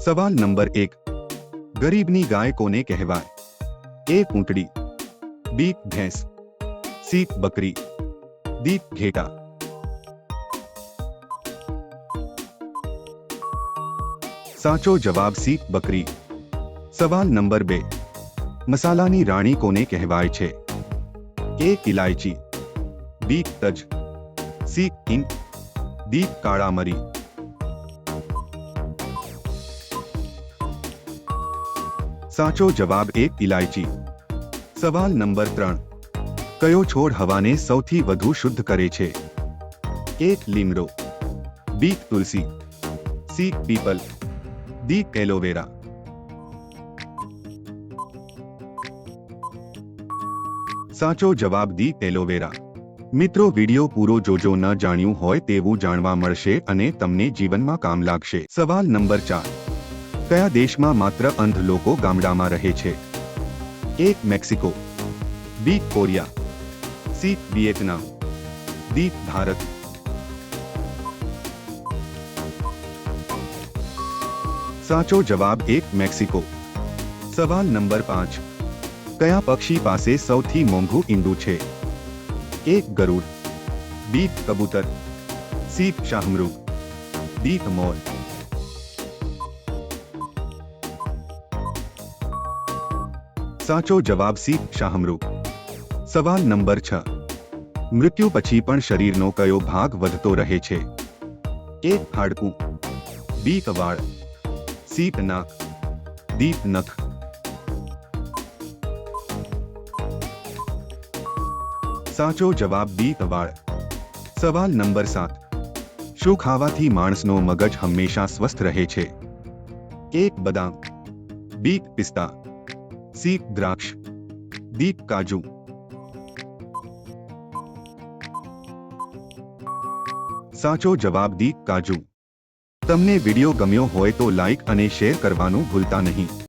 સવાલ નંબર 1, ગરીબની ગાય કોને કહેવાય? એ ઊંટડી, બી ભેંસ, સી બકરી, ડી ઘેટા. સાચો જવાબ સી બકરી. સવાલ નંબર 2, મસાલાની રાણી કોને કહેવાય છે? એ ઇલાયચી, બી તજ, સી હિંગ, ડી કાળા મરી. સાચો જવાબ એક ઇલાયચી. સવાલ નંબર 3, કયો છોડ હવાને સૌથી વધુ શુદ્ધ કરે છે? એ લીમડો, બી તુલસી, સી પીપલ, ડી એલોવેરા. સાચો જવાબ ડી એલોવેરા. મિત્રો, વિડિયો પૂરો જોજો. ન જાણ્યું હોય તેવું જાણવા મળશે અને તમને જીવનમાં કામ લાગશે. સવાલ નંબર 4, કયા દેશમાં માત્ર અંધ લોકો ગામડામાં રહે છે? A Mexico, B Korea, C Vietnam, D Bharat. સાચો જવાબ એક મેક્સિકો. સવાલ નંબર 5, કયા પક્ષી પાસે સૌથી મોંઘું ઈંડું છે? એ ગરુડ, બી કબૂતર, સી શાહમૃગ, ડી મોર. સાચો જવાબ સી શાહમૃગ. સવાલ નંબર 6, મૃત્યુ પછી પણ શરીરનો કયો ભાગ વધતો રહે છે? એ હાડકું, બી વાળ, સી નાક, ડી નખ. સાચો જવાબ બી વાળ. સવાલ નંબર 7, શું ખાવાથી માણસનો મગજ હંમેશા સ્વસ્થ રહે છે? એ બદામ, બી પિસ્તા, સી દ્રાક્ષ, ડી કાજુ. સાચો જવાબ ડી કાજુ. તમને વિડિયો ગમ્યો હોય તો લાઈક અને શેર કરવાનું ભૂલતા નહીં.